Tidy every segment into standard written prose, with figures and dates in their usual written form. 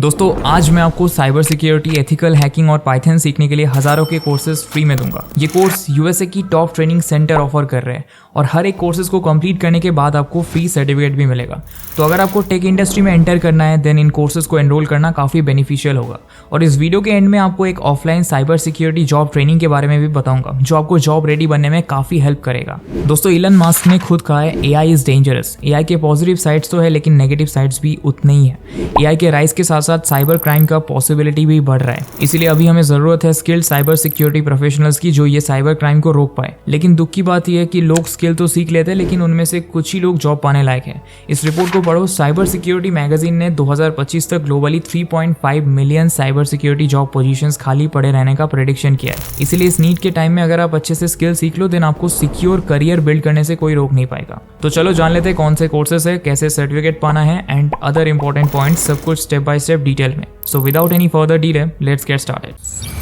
दोस्तों आज मैं आपको साइबर सिक्योरिटी, एथिकल हैकिंग और पाइथन सीखने के लिए हजारों के कोर्सेज फ्री में दूंगा। ये कोर्स यूएसए की टॉप ट्रेनिंग सेंटर ऑफर कर रहे हैं और हर एक कोर्सेज को कंप्लीट करने के बाद आपको फ्री सर्टिफिकेट भी मिलेगा। तो अगर आपको टेक इंडस्ट्री में एंटर करना है देन इन कोर्सेज को एनरोल करना काफ़ी बेनिफिशियल होगा। और इस वीडियो के एंड में आपको एक offline cyber security job training के बारे में भी बताऊंगा जो आपको जॉब रेडी बनने में काफ़ी हेल्प करेगा। दोस्तों इलन मस्क ने खुद कहा है एआई इज डेंजरस। एआई के पॉजिटिव साइड्स तो है लेकिन नेगेटिव साइड्स भी उतने ही है। एआई के राइज के साथ साथ साइबर क्राइम का पॉसिबिलिटी भी बढ़ रहा है, इसीलिए अभी हमें जरूरत है स्किल्ड साइबर सिक्योरिटी प्रोफेशनल्स की जो ये साइबर क्राइम को रोक पाए। लेकिन दुख की बात यह है कि लोग स्किल तो सीख लेते हैं लेकिन उनमें से कुछ ही लोग जॉब पाने लायक हैं। इस रिपोर्ट को पढ़ो। साइबर सिक्योरिटी मैगजीन ने 2025 तक globally 3.5 million cyber security job positions खाली पड़े रहने का प्रेडिक्शन किया है। इसीलिए इस नीट के टाइम में अगर आप अच्छे से स्किल सीख लो देन आपको सिक्योर करियर बिल्ड करने से कोई रोक नहीं पाएगा। तो चलो जान लेते हैं कौन से कोर्सेस है, कैसे सर्टिफिकेट पाना है एंड अदर इंपॉर्टेंट पॉइंट्स, सब कुछ स्टेप बाय स्टेप डिटेल में। So without any further delay, let's get started.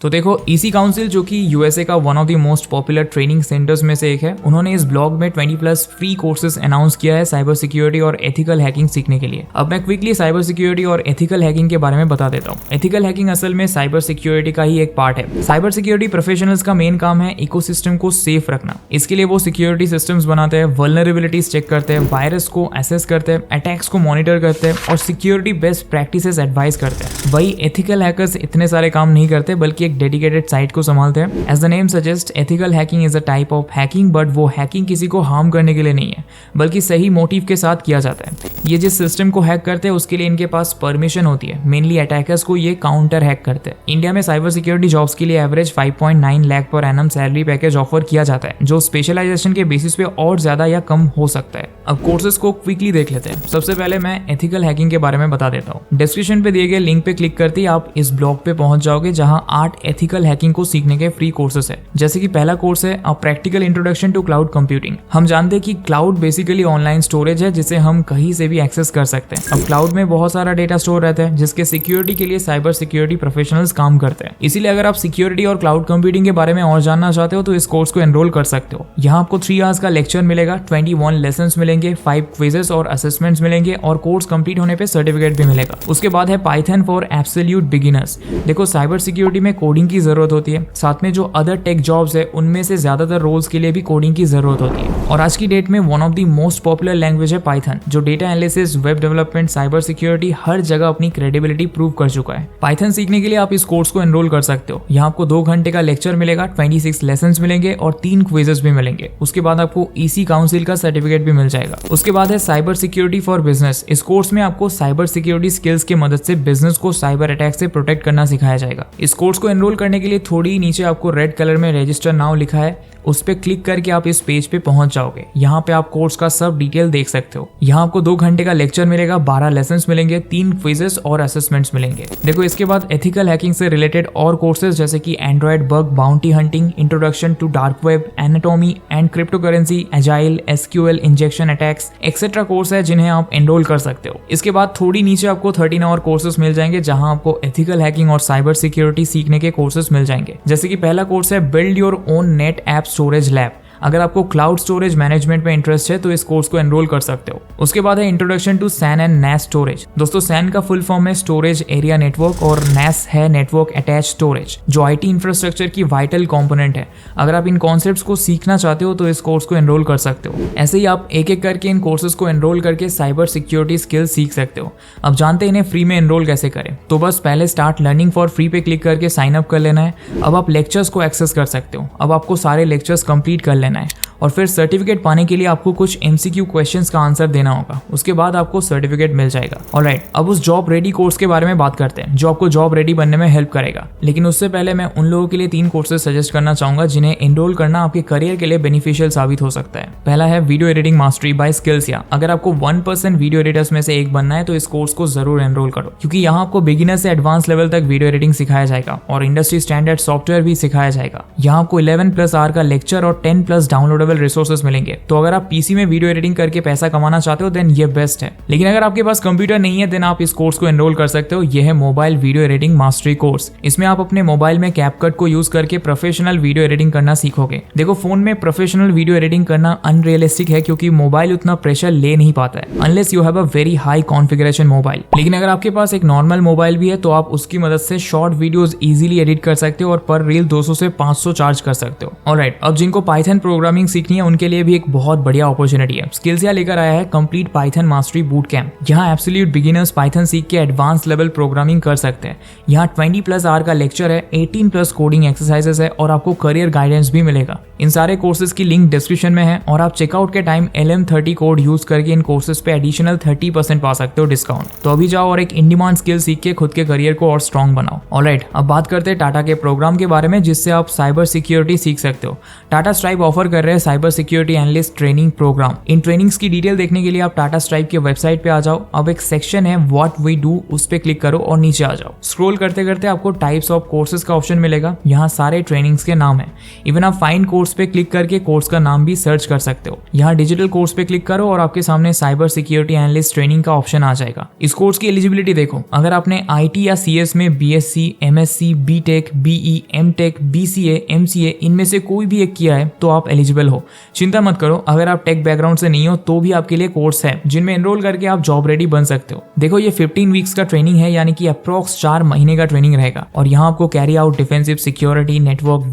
तो देखो ईसी काउंसिल जो कि यूएसए का one of the most popular training centres में से एक है, उन्होंने इस ब्लॉग में 20+ फ्री कोर्सेज अनाउंस किया है साइबर सिक्योरिटी और एथिकल हैकिंग सीखने के लिए। अब मैं क्विकली साइबर सिक्योरिटी और एथिकल हैकिंग के बारे में बता देता हूँ। एथिकल हैकिंग असल में साइबर सिक्योरिटी का ही एक पार्ट है। साइबर सिक्योरिटी प्रोफेशनल्स का मेन काम है इकोसिस्टम को सेफ रखना। इसके लिए वो सिक्योरिटी सिस्टम्स बनाते हैं, वल्नरेबिलिटीज चेक करते हैं, वायरस को एसेस करते हैं, अटैक्स को मॉनिटर करते हैं और सिक्योरिटी बेस्ट प्रैक्टिसेस एडवाइस करते हैं। वही एथिकल हैकर्स इतने सारे काम नहीं करते बल्कि एक डेडिकेटेड साइट को संभालते हैं। As the name suggest, ethical hacking is a type of hacking, but वो हैकिंग किसी को हार्म करने के लिए नहीं है बल्कि सही मोटिव के साथ किया जाता है। ये जिस सिस्टम को हैक करते हैं उसके लिए इनके पास परमिशन होती है। मेनली अटैकर्स को ये काउंटर हैक करते हैं। इंडिया में साइबर सिक्योरिटी जॉब्स के लिए average 5.9 lakh per annum salary package offer किया जाता है जो स्पेशलाइजेशन के बेसिस पे और ज्यादा या कम हो सकता है। अब कोर्सेज को क्विकली देख लेते हैं। सबसे पहले मैं एथिकल हैकिंग के बारे में बता देता हूँ। डिस्क्रिप्शन पे दिए गए लिंक पे क्लिक करते ही आप इस ब्लॉग पे पहुंच जाओगे जहां 8 एथिकल हैकिंग को सीखने के फ्री कोर्सेस है। जैसे कि पहला कोर्स है a practical introduction to cloud computing. हम जानते हैं कि क्लाउड बेसिकली ऑनलाइन स्टोरेज है जिसे हम कहीं से भी एक्सेस कर सकते हैं। अब क्लाउड में बहुत सारा डेटा स्टोर रहता है जिसके सिक्योरिटी के लिए साइबर सिक्योरिटी प्रोफेशनल्स काम करते हैं। इसीलिए अगर आप सिक्योरिटी और क्लाउड कंप्यूटिंग के बारे में और जानना चाहते हो तो इस कोर्स को एनरोल कर सकते हो। यहाँ आपको 3 आवर्स का लेक्चर मिलेगा, 21 लेसन मिलेंगे, 5 क्विजेस और असेसमेंट्स मिलेंगे और कोर्स कंप्लीट होने पे सर्टिफिकेट भी मिलेगा। उसके बाद है पाइथन फॉर एब्सोल्यूट बिगिनर्स। देखो साइबर सिक्योरिटी में कोडिंग की जरूरत होती है, साथ में जो अदर टेक जॉब्स है उनमें से ज्यादातर रोल्स के लिए भी कोडिंग की जरूरत होती है। और आज की डेट में one of the most popular language है पाइथन, जो data analysis, web development, cyber security हर जगह अपनी क्रेडिबिलिटी प्रूव कर चुका है। पाइथन सीखने के लिए आप इस कोर्स को एनरोल कर सकते हो। यहाँ आपको 2 घंटे का लेक्चर मिलेगा, 26 लेसन मिलेंगे और 3 क्विजेस भी मिलेंगे। उसके बाद आपको ईसी काउंसिल का सर्टिफिकेट भी मिल जाएगा। उसके बाद है साइबर सिक्योरिटी फॉर बिजनेस। इस कोर्स में आपको साइबर सिक्योरिटी स्किल्स की मदद से बिजनेस को साइबर अटैक से प्रोटेक्ट करना सिखाया जाएगा। इस कोर्स को एनरोल करने के लिए थोड़ी नीचे आपको रेड कलर में रजिस्टर नाउ लिखा है, उस पे क्लिक करके आप इस पेज पे पहुंच जाओगे। यहाँ पे आप कोर्स का सब डिटेल देख सकते हो। यहाँ आपको 2 घंटे का लेक्चर मिलेगा, 12 लेसन मिलेंगे, 3 क्विजेस और असेसमेंट्स मिलेंगे। देखो इसके बाद एथिकल हैकिंग से रिलेटेड और कोर्सेज जैसे कि Android bug bounty hunting, introduction to dark web, anatomy and crypto currency, agile, SQL, injection attacks etcetera course है जिन्हें आप एनरोल कर सकते हो। इसके बाद थोड़ी नीचे आपको 13 और कोर्सेज मिल जाएंगे जहां आपको एथिकल हैकिंग और साइबर सिक्योरिटी सीखने के कोर्सेज मिल जाएंगे। जैसे कि पहला कोर्स है build your own net app storage lab. अगर आपको क्लाउड स्टोरेज मैनेजमेंट में इंटरेस्ट है तो इस कोर्स को एनरोल कर सकते हो। उसके बाद है introduction to SAN and NAS storage. दोस्तों सैन का फुल फॉर्म है स्टोरेज एरिया नेटवर्क और नैस है नेटवर्क अटैच स्टोरेज, जो आईटी इंफ्रास्ट्रक्चर की वाइटल कंपोनेंट है। अगर आप इन कॉन्सेप्ट्स को सीखना चाहते हो तो इस कोर्स को एनरोल कर सकते हो। ऐसे ही आप एक एक करके इन कोर्सेज को एनरोल करके साइबर सिक्योरिटी स्किल्स सीख सकते हो। अब जानते हैं इन्हें फ्री में एनरोल कैसे करें। तो बस पहले स्टार्ट लर्निंग फॉर फ्री पे क्लिक करके साइन अप कर लेना है। अब आप लेक्चर्स को एक्सेस कर सकते हो। अब आपको सारे लेक्चर्स कंप्लीट कर लेना है और फिर सर्टिफिकेट पाने के लिए आपको कुछ एमसीक्यू क्वेश्चंस का आंसर देना होगा। उसके बाद आपको सर्टिफिकेट मिल जाएगा। ऑलराइट, अब उस जॉब रेडी कोर्स के बारे में बात करते हैं जो आपको जॉब रेडी बनने में हेल्प करेगा। लेकिन उससे पहले मैं उन लोगों के लिए 3 कोर्सेज सजेस्ट करना चाहूंगा जिन्हें एनरोल करना आपके करियर के लिए बेनिफिशियल साबित हो सकता है। पहला है वीडियो एडिटिंग मास्टरी बाय स्किल्सया। अगर आपको 1% वीडियो एडिटर्स में से एक बनना है तो इस कोर्स को जरूर एनरोल करो, क्योंकि यहाँ आपको बिगिनर से एडवांस लेवल तक वीडियो एडिटिंग सिखाया जाएगा और इंडस्ट्री स्टैंडर्ड सॉफ्टवेयर भी सिखाया जाएगा। यहाँ आपको 11+ आवर का लेक्चर और 10+ डाउनलोडेबल अवेलेबल रिसोर्सेज मिलेंगे। तो अगर आप पीसी में वीडियो एडिटिंग करके पैसा कमाना चाहते हो देन ये बेस्ट है। लेकिन अगर आपके पास कंप्यूटर नहीं है देन आप इस कोर्स को एनरोल कर सकते हो। यह है mobile video editing mastery course. इसमें आप अपने मोबाइल में कैपकट को यूज करके प्रोफेशनल वीडियो एडिटिंग करना सीखोगे। देखो फोन में प्रोफेशनल वीडियो एडिटिंग करना अनरियलिस्टिक है क्योंकि मोबाइल उतना प्रेशर ले नहीं पाता है unless you have a very high configuration mobile. लेकिन अगर आपके पास एक नॉर्मल मोबाइल भी है तो आप उसकी मदद से शॉर्ट वीडियोस इजीली एडिट कर सकते हो और पर रील 200 से 500 चार्ज कर सकते हो। ऑलराइट, अब जिनको पाइथन प्रोग्रामिंग सीखनी है उनके लिए भी एक बहुत बढ़िया अपॉर्चुनिटी है। स्किल्सिया लेकर आया है complete Python mastery boot camp. यहाँ एब्सोल्यूट बिगिनर्स पाइथन सीख के एडवांस लेवल प्रोग्रामिंग कर सकते हैं। यहाँ 20+ आवर का लेक्चर है, 18+ कोडिंग एक्सरसाइजेस है और आपको करियर गाइडेंस भी मिलेगा। इन सारे कोर्सेज की लिंक डिस्क्रिप्शन में है और आप चेकआउट के टाइम LM30 कोड यूज करके इन कोर्सेज पे एडिशनल 30% पा सकते हो डिस्काउंट। तो अभी जाओ और एक इन डिमांड स्किल सीख के खुद के करियर को और स्ट्रॉन्ग बनाओ। ऑलराइट, अब बात करते हैं टाटा के प्रोग्राम के बारे में जिससे आप साइबर सिक्योरिटी सीख सकते हो। टाटा स्ट्राइप ऑफर कर रहे हैं cyber security analyst training programme. इन ट्रेनिंग्स की डिटेल देखने के लिए आप टाटा स्ट्राइप के वेबसाइट पे आ जाओ। अब एक सेक्शन है व्हाट वी डू, उस पे क्लिक करो और नीचे आ जाओ। स्क्रॉल करते करते आपको टाइप्स ऑफ कोर्सेज का ऑप्शन मिलेगा। यहाँ सारे ट्रेनिंग्स के नाम है। इवन आप फाइंड कोर्स पे क्लिक करके कोर्स का नाम भी सर्च कर सकते हो। यहाँ डिजिटल कोर्स पे क्लिक करो और आपके सामने साइबर सिक्योरिटी एनालिस्ट ट्रेनिंग का ऑप्शन आ जाएगा। इस कोर्स की एलिजिबिलिटी देखो, अगर आपने IT या CS में BSc, MSc, BTech, BE, MTech, BCA, MCA इनमें से कोई भी एक किया है तो आप एलिजिबल हो। चिंता मत करो, अगर आप टेक बैकग्राउंड से नहीं हो तो भी आपके लिए कोर्स है जिनमें एनरोल करके आप जॉब रेडी बन सकते हो। देखो ये 15 वीक्स का ट्रेनिंग है यानी कि अप्रॉक्स 4 महीने का ट्रेनिंग रहेगा और यहाँ आपको carry out defensive security, network,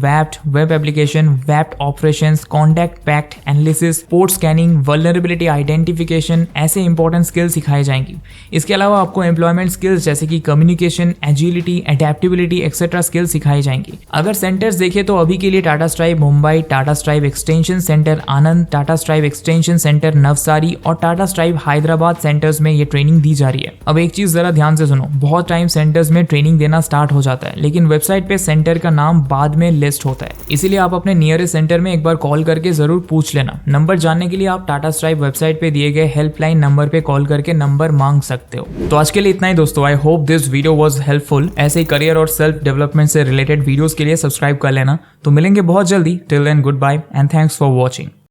web application, web operations, contact pact analysis, port scanning, vulnerability identification ऐसे इंपॉर्टेंट स्किल्स सिखाई जाएंगी। इसके अलावा आपको एम्प्लॉयमेंट स्किल्स जैसे कि communication, agility, adaptability et cetera skills सिखाई जाएंगी। अगर सेंटर्स देखें तो अभी के लिए Tata Strive Mumbai, Tata Strive extension centre Anand, Tata Strive extension centre Navsari और टाटा स्ट्राइप हैदराबाद सेंटर्स में ये ट्रेनिंग दी जा रही है। अब एक चीज जरा ध्यान से सुनो, बहुत टाइम सेंटर्स में ट्रेनिंग देना स्टार्ट हो जाता है लेकिन वेबसाइट पे सेंटर का नाम बाद में लिस्ट होता है, इसीलिए आप अपने नियरेस्ट सेंटर में एक बार कॉल करके जरूर पूछ लेना। नंबर जानने के लिए आप टाटा स्ट्राइप वेबसाइट पे दिए गए हेल्पलाइन नंबर पे कॉल करके नंबर मांग सकते हो। तो आज के लिए इतना ही दोस्तों। I hope this video was helpful. ऐसे ही करियर और सेल्फ डेवलपमेंट से रिलेटेड वीडियोस के लिए सब्सक्राइब कर लेना। तो मिलेंगे बहुत जल्दी। Till then goodbye and thanks for watching.